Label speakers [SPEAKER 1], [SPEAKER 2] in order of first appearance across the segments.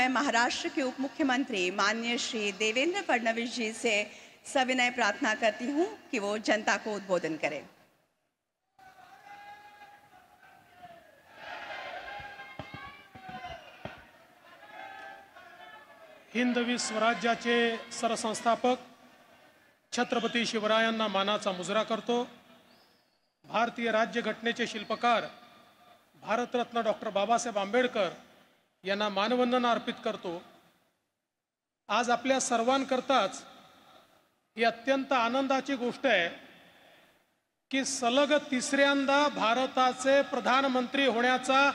[SPEAKER 1] मैं महाराष्ट्र के उप मुख्यमंत्री माननीय श्री देवेंद्र फडणवीस जी से सविनय प्रार्थना करती हूं कि वो जनता को उद्बोधन करें।
[SPEAKER 2] हिंदवी स्वराज्याचे सरसंस्थापक छत्रपती शिवरायांना मानाचा मुजरा करतो। भारतीय राज्यघटनेचे शिल्पकार भारतरत्न डॉक्टर बाबासाहेब आंबेडकर यांना मानवंदना अर्पित करतो। आज आपल्या सर्वांकरताच ही अत्यंत आनंदाची गोष्ट आहे की सलग तिसऱ्यांदा भारताचे प्रधानमंत्री होण्याचा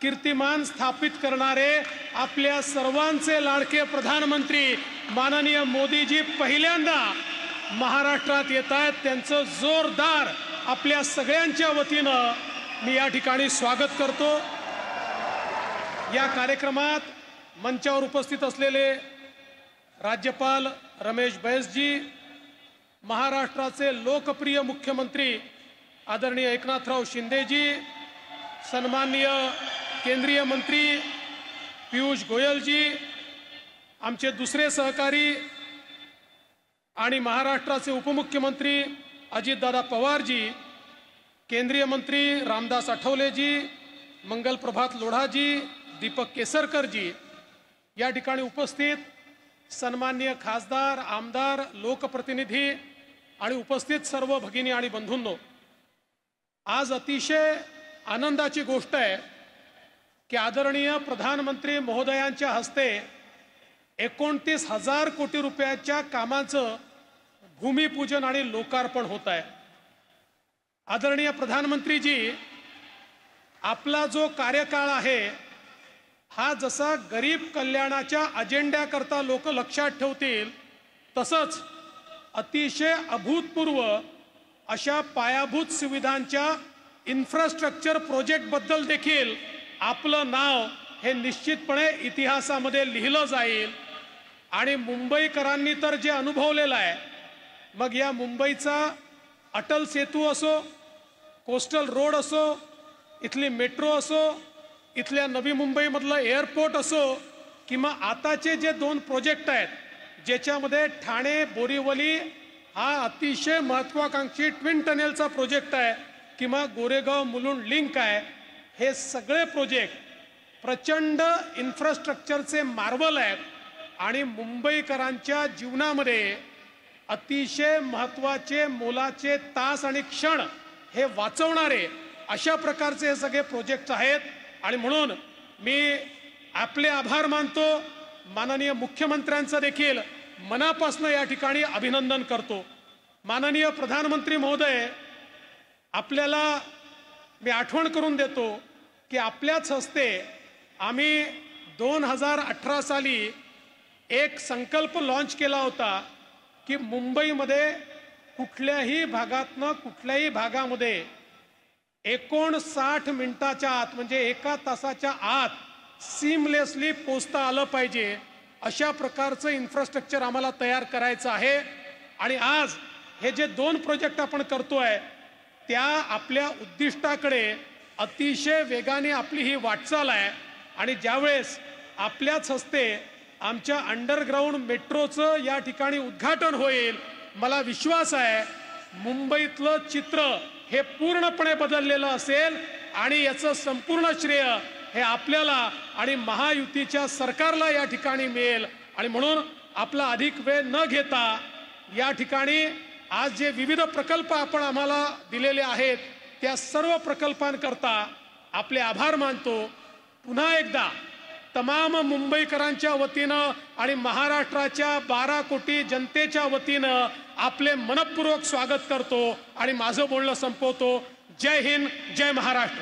[SPEAKER 2] कीर्तिमान स्थापित करणारे आपल्या सर्वांचे लाडके प्रधानमंत्री माननीय मोदीजी पहिल्यांदा महाराष्ट्रात येत आहेत। त्यांचं जोरदार आपल्या सगळ्यांच्या वतीनं मी या ठिकाणी स्वागत करतो। या कार्यक्रमात मंचावर उपस्थित असलेले राज्यपाल रमेश बैसजी, महाराष्ट्राचे लोकप्रिय मुख्यमंत्री आदरणीय एकनाथराव शिंदेजी, सन्माननीय केंद्रीय मंत्री पीयूष गोयलजी, आमचे दुसरे सहकारी आणि महाराष्ट्राचे उपमुख्यमंत्री अजितदादा पवारजी, केंद्रीय मंत्री रामदास आठवलेजी, मंगल प्रभात लोढाजी, दीपक केसरकरजी, या ठिकाणी उपस्थित सन्माननीय खासदार, आमदार, लोकप्रतिनिधी आणि उपस्थित सर्व भगिनी आणि बंधूंनो, आज अतिशय आनंदाची गोष्ट आहे की आदरणीय प्रधानमंत्री महोदयांच्या हस्ते 29,000 कोटी रुपयाच्या कामाचं भूमिपूजन आणि लोकार्पण होत आहे। आदरणीय प्रधानमंत्रीजी, आपला जो कार्यकाळ आहे हा जसा गरीब कल्याणाच्या अजेंड्याकरता लोक लक्षात ठेवतील, तसंच अतिशय अभूतपूर्व अशा पायाभूत सुविधांच्या इन्फ्रास्ट्रक्चर प्रोजेक्टबद्दल देखील आपलं नाव हे निश्चितपणे इतिहासामध्ये लिहिलं जाईल। आणि मुंबईकरांनी तर जे अनुभवलेलं आहे, मग या मुंबईचा अटल सेतू असो, कोस्टल रोड असो, इथली मेट्रो असो, इथल्या नवी मुंबईमधलं एअरपोर्ट असो, किंवा आताचे जे 2 प्रोजेक्ट आहेत ज्याच्यामध्ये ठाणे बोरीवली हा अतिशय महत्त्वाकांक्षी ट्विन टनेलचा प्रोजेक्ट आहे, किंवा गोरेगाव मुलुंड लिंक आहे, हे सगळे प्रोजेक्ट प्रचंड इन्फ्रास्ट्रक्चरचे मार्वल आहेत आणि मुंबईकरांच्या जीवनामध्ये अतिशय महत्त्वाचे मोलाचे तास आणि क्षण हे वाचवणारे अशा प्रकारचे हे सगळे प्रोजेक्ट्स आहेत। आणि म्हणून मी आपले आभार मानतो, माननीय मुख्यमंत्र्यांचं देखील मनापासून या ठिकाणी अभिनंदन करतो। माननीय प्रधानमंत्री महोदय, आपल्याला मी आठवण करून देतो की आपल्याच हस्ते आम्ही 2018 साली एक संकल्प लॉन्च केला होता की मुंबईमध्ये कुठल्याही भागातनं कुठल्याही भागामध्ये 59 मिनिटाच्या आत म्हणजे 1 तासाच्या आत सीमलेसली पोचता आलं पाहिजे, अशा प्रकारचं इन्फ्रास्ट्रक्चर आम्हाला तयार करायचं आहे। आणि आज हे जे 2 प्रोजेक्ट आपण करतोय त्या आपल्या उद्दिष्टाकडे अतिशय वेगाने आपली ही वाटचाल आहे। आणि ज्यावेळेस आपल्याच हस्ते आमच्या अंडरग्राउंड मेट्रोचं या ठिकाणी उद्घाटन होईल, मला विश्वास आहे मुंबईतलं चित्र हे पूर्णपणे बदललेलं असेल आणि याचं संपूर्ण श्रेय हे आपल्याला आणि महायुतीच्या सरकारला या ठिकाणी मिळेल। आणि म्हणून आपला अधिक वेळ न घेता या ठिकाणी आज जे विविध प्रकल्प आपण आम्हाला दिलेले आहेत त्या सर्व प्रकल्पांकरता आपले आभार मानतो। पुन्हा एकदा तमाम मुंबईकरांच्या वतीनं आणि महाराष्ट्राच्या 12 कोटी जनतेच्या वतीनं आपले मनपूर्वक स्वागत करतो आणि माझं बोलणं संपवतो। जय हिंद, जय महाराष्ट्र।